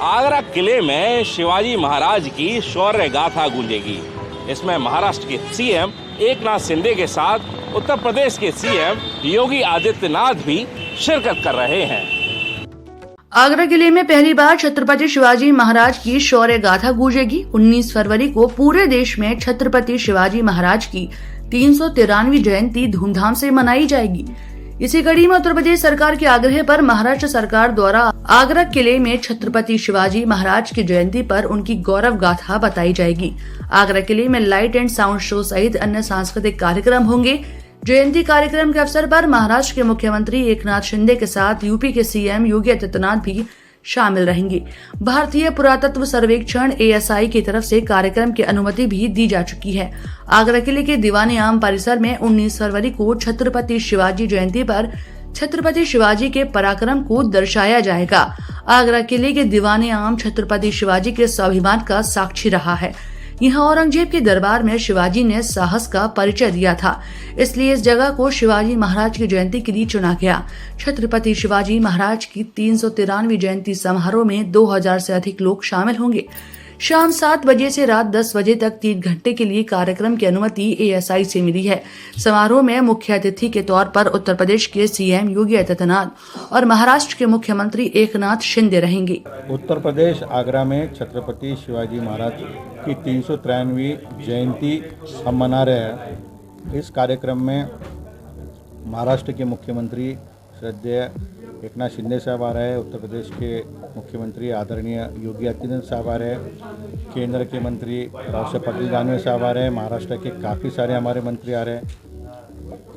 आगरा किले में शिवाजी महाराज की शौर्य गाथा गूंजेगी। इसमें महाराष्ट्र के सीएम एकनाथ शिंदे के साथ उत्तर प्रदेश के सीएम योगी आदित्यनाथ भी शिरकत कर रहे हैं। आगरा किले में पहली बार छत्रपति शिवाजी महाराज की शौर्य गाथा गूंजेगी। 19 फरवरी को पूरे देश में छत्रपति शिवाजी महाराज की 393वीं जयंती धूमधाम से मनाई जाएगी। इसी कड़ी में उत्तर प्रदेश सरकार के आग्रह पर महाराष्ट्र सरकार द्वारा आगरा किले में छत्रपति शिवाजी महाराज की जयंती पर उनकी गौरव गाथा बताई जाएगी। आगरा किले में लाइट एंड साउंड शो सहित अन्य सांस्कृतिक कार्यक्रम होंगे। जयंती कार्यक्रम के अवसर पर महाराष्ट्र के मुख्यमंत्री एकनाथ शिंदे के साथ यूपी के सीएम योगी आदित्यनाथ भी शामिल रहेंगे। भारतीय पुरातत्व सर्वेक्षण ASI की तरफ से कार्यक्रम की अनुमति भी दी जा चुकी है। आगरा किले के दीवाने आम परिसर में 19 फरवरी को छत्रपति शिवाजी जयंती पर छत्रपति शिवाजी के पराक्रम को दर्शाया जाएगा। आगरा किले के दीवाने आम छत्रपति शिवाजी के स्वाभिमान का साक्षी रहा है। यहाँ औरंगजेब के दरबार में शिवाजी ने साहस का परिचय दिया था, इसलिए इस जगह को शिवाजी महाराज की जयंती के लिए चुना गया। छत्रपति शिवाजी महाराज की 393वीं जयंती समारोह में 2000 से अधिक लोग शामिल होंगे। शाम 7 बजे से रात 10 बजे तक 3 घंटे के लिए कार्यक्रम की अनुमति ASI से मिली है। समारोह में मुख्य अतिथि के तौर पर उत्तर प्रदेश के सीएम योगी आदित्यनाथ और महाराष्ट्र के मुख्यमंत्री एकनाथ शिंदे रहेंगे। उत्तर प्रदेश आगरा में छत्रपति शिवाजी महाराज की 393वीं जयंती हम मना रहे हैं। इस कार्यक्रम में महाराष्ट्र के मुख्यमंत्री श्रद्धेय एकनाथ शिंदे साहब आ रहे हैं, उत्तर प्रदेश के मुख्यमंत्री आदरणीय योगी आदित्यनाथ साहब आ रहे हैं, केंद्र के मंत्री रावसाहेब पाटिल दानवे साहब आ रहे हैं, महाराष्ट्र के काफ़ी सारे हमारे मंत्री आ रहे हैं,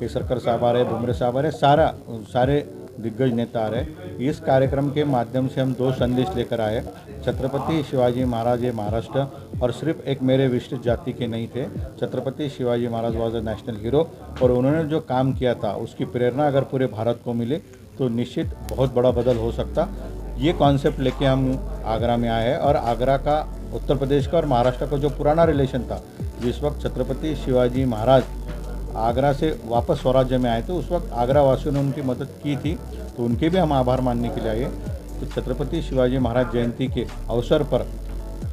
केसरकर साहब आ रहे हैं, बुमरे साहब आ रहे हैं, सारे दिग्गज नेता आ रहे हैं। इस कार्यक्रम के माध्यम से हम 2 संदेश लेकर आए। छत्रपति शिवाजी महाराज ये महाराष्ट्र और सिर्फ एक मेरे विशिष्ट जाति के नहीं थे। Chhatrapati Shivaji Maharaj was a national hero और उन्होंने जो काम किया था उसकी प्रेरणा अगर पूरे भारत को मिले तो निश्चित बहुत बड़ा बदल हो सकता। ये कॉन्सेप्ट लेके हम आगरा में आए हैं और आगरा का उत्तर प्रदेश का और महाराष्ट्र का जो पुराना रिलेशन था, जिस वक्त छत्रपति शिवाजी महाराज आगरा से वापस स्वराज्य में आए थे उस वक्त आगरा वासियों ने उनकी मदद की थी, तो उनके भी हम आभार मानने के लिए आए। तो छत्रपति शिवाजी महाराज जयंती के अवसर पर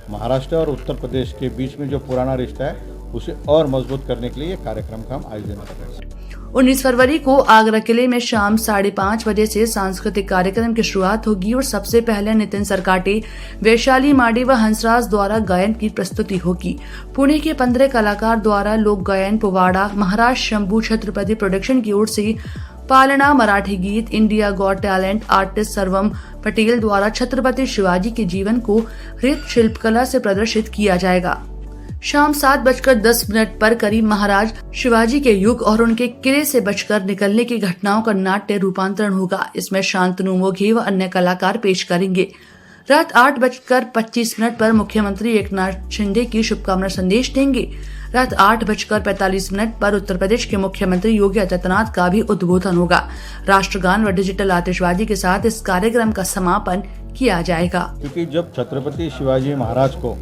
महाराष्ट्र और उत्तर प्रदेश के बीच में जो पुराना रिश्ता है उसे और मजबूत करने के लिए ये कार्यक्रम का हम आयोजन कर रहे हैं। 19 फरवरी को आगरा किले में शाम 5:30 बजे से सांस्कृतिक कार्यक्रम की शुरुआत होगी और सबसे पहले नितिन सरकाटे, वैशाली माडी व हंसराज द्वारा गायन की प्रस्तुति होगी। पुणे के 15 कलाकार द्वारा लोक गायन, पुवाड़ा, महाराज शंभू छत्रपति प्रोडक्शन की ओर से पालना, मराठी गीत, इंडिया गॉट टैलेंट आर्टिस्ट सर्वम पटेल द्वारा छत्रपति शिवाजी के जीवन को हृत शिल्पकला से प्रदर्शित किया जाएगा। शाम 7:10 पर करीब महाराज शिवाजी के युग और उनके किले से बचकर निकलने की घटनाओं का नाट्य रूपांतरण होगा। इसमें शांतनु मोघे व अन्य कलाकार पेश करेंगे। रात 8:25 पर मुख्यमंत्री एकनाथ शिंदे की शुभकामना संदेश देंगे। रात 8:45 पर उत्तर प्रदेश के मुख्यमंत्री योगी आदित्यनाथ का भी उद्बोधन होगा। राष्ट्रगान व डिजिटल आतिशबाजी के साथ इस कार्यक्रम का समापन किया जाएगा। क्योंकि जब छत्रपति शिवाजी महाराज को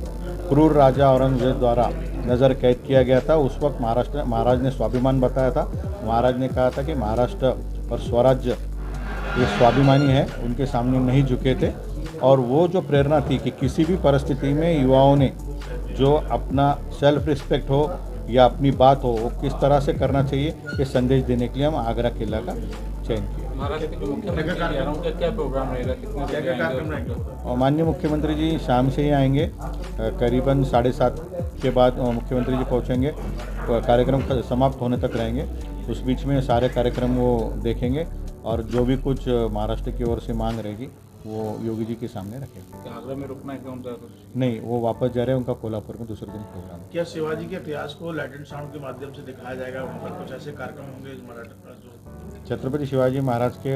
क्रूर राजा औरंगजेब द्वारा नज़र कैद किया गया था उस वक्त महाराज ने स्वाभिमान बताया था। महाराज ने कहा था कि महाराष्ट्र और स्वराज्य ये स्वाभिमानी है, उनके सामने नहीं झुके थे और वो जो प्रेरणा थी कि किसी भी परिस्थिति में युवाओं ने जो अपना सेल्फ रिस्पेक्ट हो या अपनी बात हो वो किस तरह से करना चाहिए, ये संदेश देने के लिए हम आगरा किला का चयन किया। और माननीय मुख्यमंत्री जी शाम से ही आएंगे, करीबन 7:30 के बाद मुख्यमंत्री जी पहुंचेंगे, कार्यक्रम समाप्त होने तक रहेंगे। उस बीच में सारे कार्यक्रम वो देखेंगे और जो भी कुछ महाराष्ट्र की ओर से मांग रहेगी वो योगी जी के सामने रखेंगे। आगरा में रुकना है क्या उनका? नहीं, वो वापस जा रहे हैं, उनका कोल्हापुर में दूसरे दिन प्रोग्राम। क्या शिवाजी के इतिहास को लाइट एंड साउंड के माध्यम से दिखाया जाएगा? वहाँ पर कुछ ऐसे कार्यक्रम होंगे छत्रपति शिवाजी महाराज के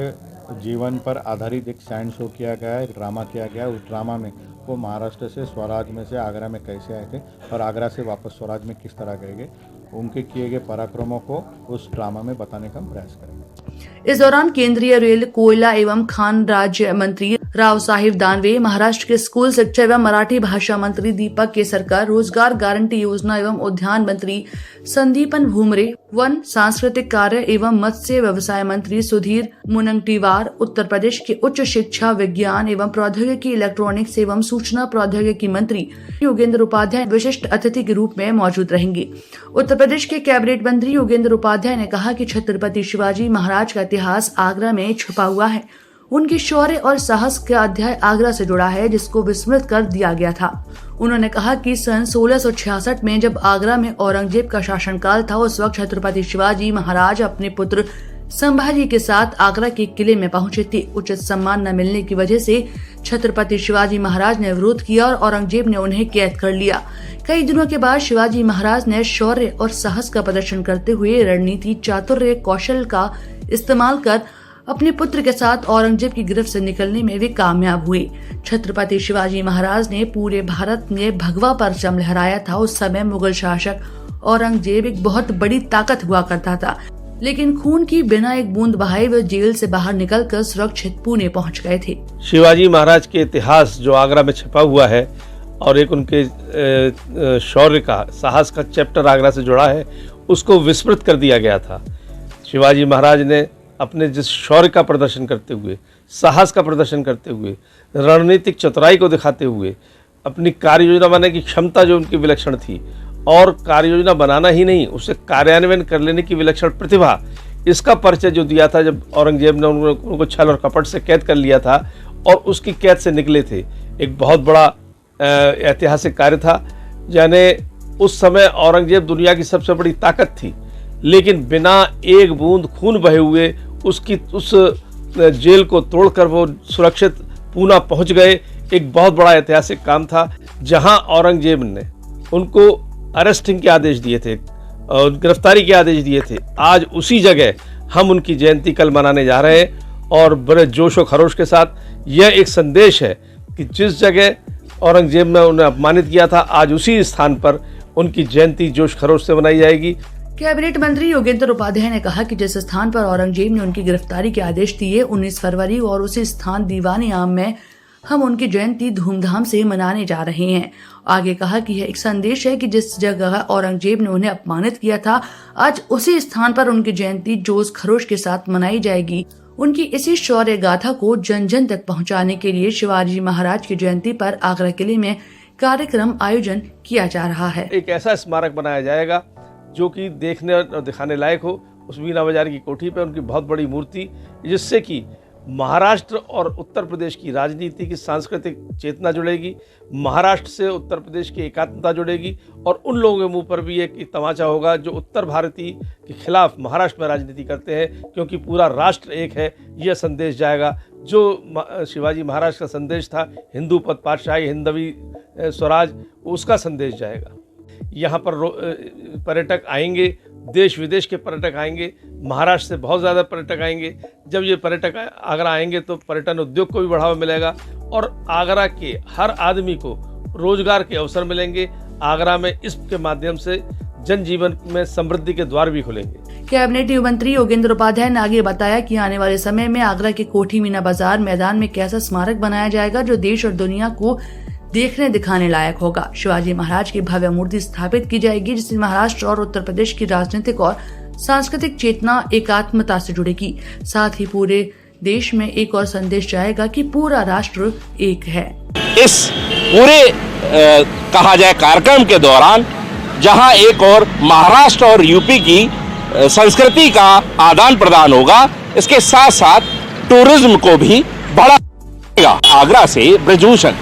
जीवन पर आधारित एक साइंस शो किया गया है, एक ड्रामा किया गया है। उस ड्रामा में वो महाराष्ट्र से स्वराज में से आगरा में कैसे आए थे और आगरा से वापस स्वराज में किस तरह गए, उनके किए गए पराक्रमों को उस ड्रामा में बताने का प्रयास करेंगे। इस दौरान केंद्रीय रेल, कोयला एवं खान राज्य मंत्री राव साहेब दानवे, महाराष्ट्र के स्कूल शिक्षा एवं मराठी भाषा मंत्री दीपक केसरकर, रोजगार गारंटी योजना एवं उद्यान मंत्री संदीपन भूमरे, वन सांस्कृतिक कार्य एवं मत्स्य व्यवसाय मंत्री सुधीर मुनगंटीवार, उत्तर प्रदेश के उच्च शिक्षा, विज्ञान एवं प्रौद्योगिकी, इलेक्ट्रॉनिक्स एवं सूचना प्रौद्योगिकी मंत्री योगेंद्र उपाध्याय विशिष्ट अतिथि के रूप में मौजूद रहेंगे। उत्तर प्रदेश के कैबिनेट मंत्री योगेंद्र उपाध्याय ने कहा कि छत्रपति शिवाजी महाराज का इतिहास आगरा में छुपा हुआ है। उनकी शौर्य और साहस का अध्याय आगरा से जुड़ा है, जिसको विस्मृत कर दिया गया था। उन्होंने कहा कि सन 1666 में जब आगरा में औरंगजेब का शासनकाल था, उस वक्त छत्रपति शिवाजी महाराज अपने पुत्र संभाजी के साथ आगरा के किले में पहुंचे थे। उचित सम्मान न मिलने की वजह से छत्रपति शिवाजी महाराज ने विरोध किया और औरंगजेब ने उन्हें कैद कर लिया। कई दिनों के बाद शिवाजी महाराज ने शौर्य और साहस का प्रदर्शन करते हुए रणनीति, चातुर्य, कौशल का इस्तेमाल कर अपने पुत्र के साथ औरंगजेब की गिरफ्त से निकलने में भी कामयाब हुए। छत्रपति शिवाजी महाराज ने पूरे भारत में भगवा परचम लहराया था। उस समय मुगल शासक औरंगजेब एक बहुत बड़ी ताकत हुआ करता था, लेकिन खून की बिना एक बूंद बहाए वे जेल से बाहर निकलकर सुरक्षित पुणे पहुंच गए थे। शिवाजी महाराज के इतिहास जो आगरा में छपा हुआ है और एक उनके शौर्य का, साहस का चैप्टर आगरा से जुड़ा है, उसको विस्मृत कर दिया गया था। शिवाजी महाराज ने अपने जिस शौर्य का प्रदर्शन करते हुए, साहस का प्रदर्शन करते हुए, रणनीतिक चतुराई को दिखाते हुए, अपनी कार्य योजना बनाने की क्षमता जो उनकी विलक्षण थी, और कार्य योजना बनाना ही नहीं, उसे कार्यान्वयन कर लेने की विलक्षण प्रतिभा, इसका परिचय जो दिया था जब औरंगजेब ने उनको छल और कपट से कैद कर लिया था और उसकी कैद से निकले थे, एक बहुत बड़ा ऐतिहासिक कार्य था। यानी उस समय औरंगजेब दुनिया की सबसे बड़ी ताकत थी, लेकिन बिना एक बूंद खून बहे हुए उस जेल को तोड़कर वो सुरक्षित पूना पहुंच गए। एक बहुत बड़ा ऐतिहासिक काम था, जहां औरंगजेब ने उनको अरेस्टिंग के आदेश दिए थे और गिरफ्तारी के आदेश दिए थे। आज उसी जगह हम उनकी जयंती कल मनाने जा रहे हैं और बड़े जोश और खरोश के साथ। यह एक संदेश है कि जिस जगह औरंगजेब ने उन्हें अपमानित किया था, आज उसी स्थान पर उनकी जयंती जोश खरोश से मनाई जाएगी। कैबिनेट मंत्री योगेंद्र उपाध्याय ने कहा कि जिस स्थान पर औरंगजेब ने उनकी गिरफ्तारी के आदेश दिए 19 फरवरी और उसी स्थान दीवानी आम में हम उनकी जयंती धूमधाम से मनाने जा रहे हैं। आगे कहा कि यह एक संदेश है कि जिस जगह औरंगजेब ने उन्हें अपमानित किया था, आज उसी स्थान पर उनकी जयंती जोश खरोश के साथ मनाई जाएगी। उनकी इसी शौर्य गाथा को जन जन तक पहुंचाने के लिए शिवाजी महाराज की जयंती पर आगरा किले में कार्यक्रम आयोजन किया जा रहा है। एक ऐसा स्मारक बनाया जाएगा जो कि देखने और दिखाने लायक हो। उस मीना बाजार की कोठी पर उनकी बहुत बड़ी मूर्ति, जिससे कि महाराष्ट्र और उत्तर प्रदेश की राजनीति की सांस्कृतिक चेतना जुड़ेगी, महाराष्ट्र से उत्तर प्रदेश की एकात्मता जुड़ेगी और उन लोगों के मुंह पर भी एक तमाचा होगा जो उत्तर भारतीय के खिलाफ महाराष्ट्र में राजनीति करते हैं, क्योंकि पूरा राष्ट्र एक है। यह संदेश जाएगा जो शिवाजी महाराज का संदेश था, हिंदू पद पातशाही, हिंदवी स्वराज, उसका संदेश जाएगा। यहाँ पर पर्यटक आएंगे, देश विदेश के पर्यटक आएंगे, महाराष्ट्र से बहुत ज़्यादा पर्यटक आएंगे। जब ये पर्यटक आगरा आएंगे तो पर्यटन उद्योग को भी बढ़ावा मिलेगा और आगरा के हर आदमी को रोजगार के अवसर मिलेंगे। आगरा में इसके माध्यम से जनजीवन में समृद्धि के द्वार भी खुलेंगे। कैबिनेट मंत्री योगेंद्र उपाध्याय ने आगे बताया कि आने वाले समय में आगरा के कोठी मीना बाजार मैदान में कैसा स्मारक बनाया जाएगा जो देश और दुनिया को देखने दिखाने लायक होगा। शिवाजी महाराज की भव्य मूर्ति स्थापित की जाएगी, जिससे महाराष्ट्र और उत्तर प्रदेश की राजनीतिक और सांस्कृतिक चेतना एकात्मता से जुड़ेगी। साथ ही पूरे देश में एक और संदेश जाएगा कि पूरा राष्ट्र एक है। इस पूरे कहा जाए कार्यक्रम के दौरान जहां एक और महाराष्ट्र और यूपी की संस्कृति का आदान प्रदान होगा, इसके साथ साथ टूरिज्म को भी बढ़ावा मिलेगा। आगरा से ब्रजभूषण।